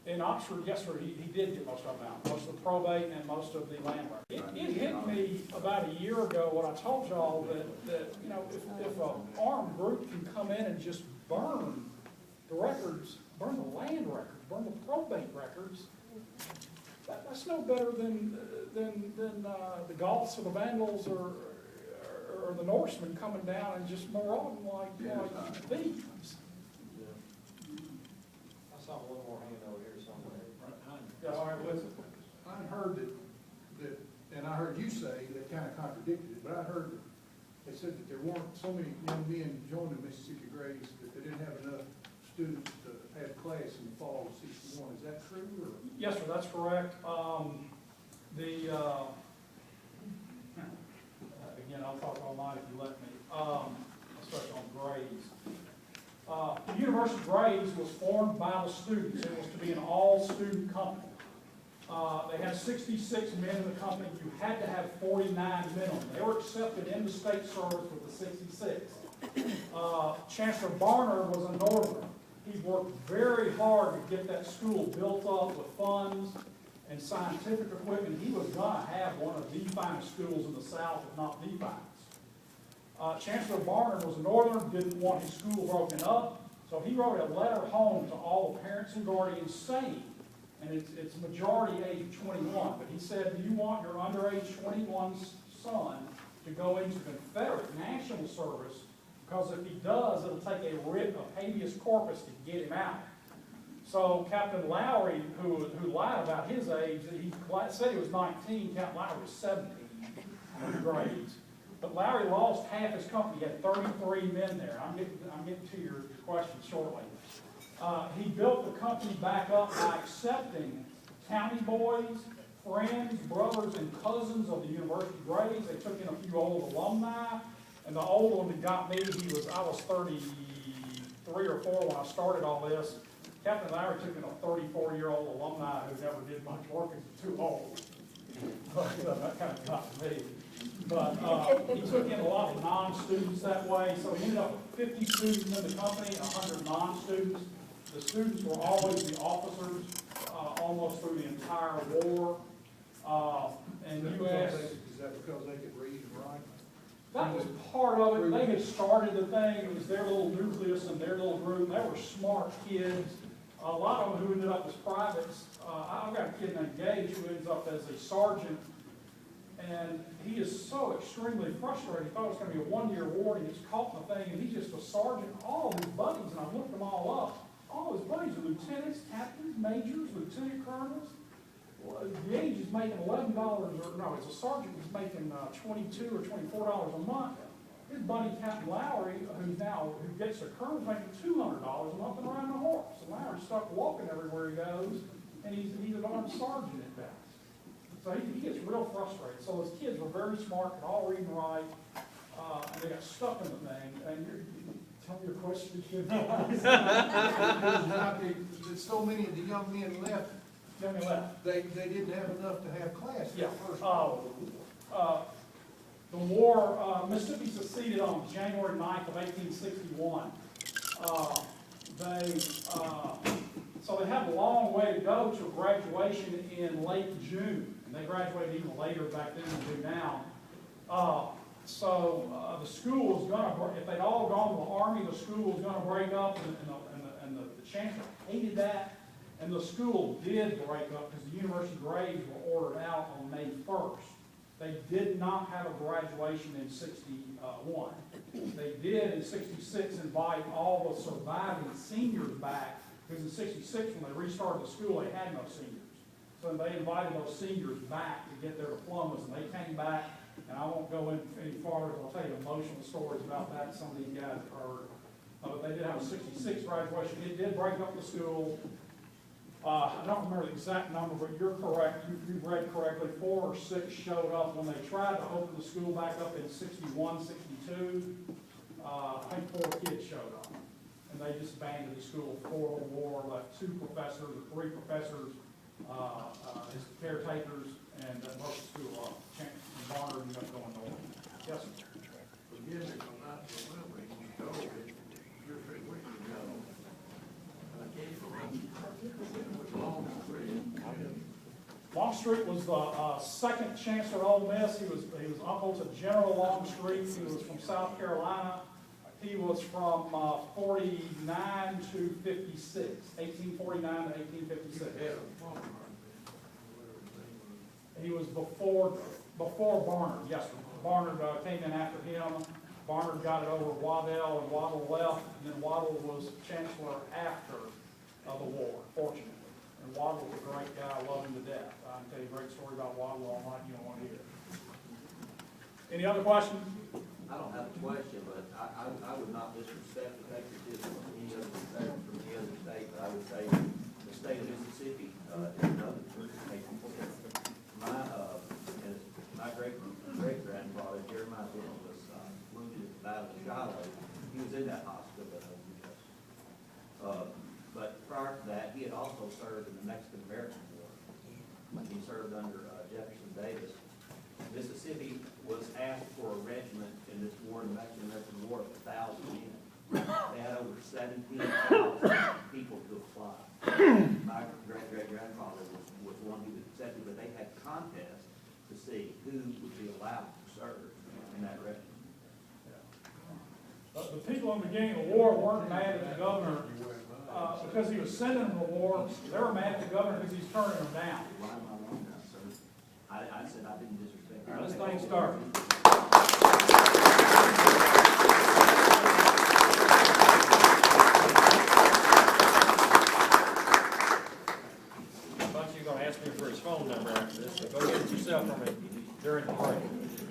B: In Oxford, yes, sir, he did get most of them out, most of the probate and most of the land records. It hit me about a year ago when I told y'all that you know, if an armed group can come in and just burn the records burn the land records, burn the probate records. That's no better than the Goths or the Vandals or the Norsemen coming down and just marauding like thieves.
A: I saw one more hand over here somewhere.
B: Yeah, all right, listen.
K: I heard that, and I heard you say, that kind of contradicted it, but I heard that they said that there weren't so many young men joining Mississippi Grays that they didn't have enough students to have class in the fall of '61. Is that true, or?
B: Yes, sir, that's correct. Again, I'll talk all night if you let me, especially on grades. The University Grays was formed by the students. It was to be an all-student company. They had 66 men in the company. You had to have 49 minimum. They were accepted into state service with the 66. Chancellor Barner was a Northerner. He worked very hard to get that school built up with funds and scientific equipment. He was going to have one of the finest schools in the South, if not the finest. Chancellor Barner was a Northerner, didn't want his school broken up, so he wrote a letter home to all the parents and guardians saying, and it's majority age 21, but he said, do you want your underage 21 son to go into Confederate national service? Because if he does, it'll take a writ of habeas corpus to get him out. So Captain Lowry, who lied about his age, he said he was 19, Captain Lowry was 17 in the grades. But Lowry lost half his company. He had 33 men there. I'm getting to your question shortly. He built the company back up by accepting county boys, friends, brothers, and cousins of the University Grays. They took in a few old alumni. And the old one that got me, I was 33 or 4 when I started all this. Captain Lowry took in a 34-year-old alumni who never did much work and was too old. But that kind of got me. But he took in a lot of non-students that way, so he ended up with 50 students in the company and 100 non-students. The students were always the officers almost through the entire war. And you asked...
K: Is that because they could read and write?
B: That was part of it. They had started the thing. It was their little nucleus and their little group. They were smart kids. A lot of them who ended up as privates. I've got a kid named Gage who ends up as a sergeant. And he is so extremely frustrated. He thought it was going to be a one-year war, and he gets caught in the thing, and he's just a sergeant. All of his buddies, and I looked them all up, all his buddies are lieutenants, captains, majors, lieutenant colonels. Gage is making $11, or no, as a sergeant, he's making $22 or $24 a month. His buddy Captain Lowry, who gets a colonel, is making $200 a month and riding a horse. And Lowry's stuck walking everywhere he goes, and he's an armed sergeant at best. So he gets real frustrated. So his kids were very smart, could all read and write, and they got stuck in the thing. And tell me your question again.
K: So many of the young men left. They didn't have enough to have class.
B: Yeah. The war, Mississippi seceded on January 9th of 1861. So they had a long way to go to graduation in late June. And they graduated even later back then than they do now. The school was going to, if they'd all gone to the Army, the school was going to break up, and the chancellor hated that. And the school did break up because the University Grays were ordered out on May 1st. They did not have a graduation in 61. They did in 66 invite all the surviving seniors back, because in 66 when they restarted the school they had no seniors. So they invited those seniors back to get their diplomas, and they came back, and I won't go in any farther, I'll tell you emotional stories about that some of these guys have heard. But they did have a 66 graduation. It did break up the school. I don't remember the exact number, but you're correct. You read correctly. 4 or 6 showed up when they tried to open the school back up in 61, 62. I think 4 kids showed up. And they just abandoned the school before the war, left 2 professors or 3 professors as caretakers, and most of the school up. Barner ended up going north. Yes, sir.
F: Forgive me for not remembering, you told me 2 or 3 weeks ago. I can't remember. It was
B: Longstreet was the second chancellor at Ole Miss. He was uncle to General Longstreet. He was from South Carolina. He was from 49 to 56, 1849 to 1856. He was before Barnard, yes, sir. Barnard came in after him. Barnard got it over Waddell, and Waddell left, and then Waddell was chancellor after the war, fortunately. And Waddell was a great guy, I love him to death. I can tell you a great story about Waddell all night, you don't want to hear it. Any other questions?
L: I don't have a question, but I would not disrespect the patriotism of any other state from any other state, but I would say the state of Mississippi is another for patriotism. My great-grandfather, Jeremiah Benton, was wounded at the Battle of Shiloh. He was in that hospital at OUS. But prior to that, he had also served in the Mexican-American War. He served under Jefferson Davis. Mississippi was asked for a regiment in this war, in the Mexican-American War, of 1,000 men. They had over 17,000 people to apply. My great-great-grandfather was one who was accepted, but they had contests to see who would be allowed to serve in that regiment.
B: But the people in the beginning of the war weren't mad at the governor because he was sending them to war. They were mad at the governor because he's turning them down.
L: Why am I wrong now, sir? I said I didn't disrespect.
B: All right, let's things start.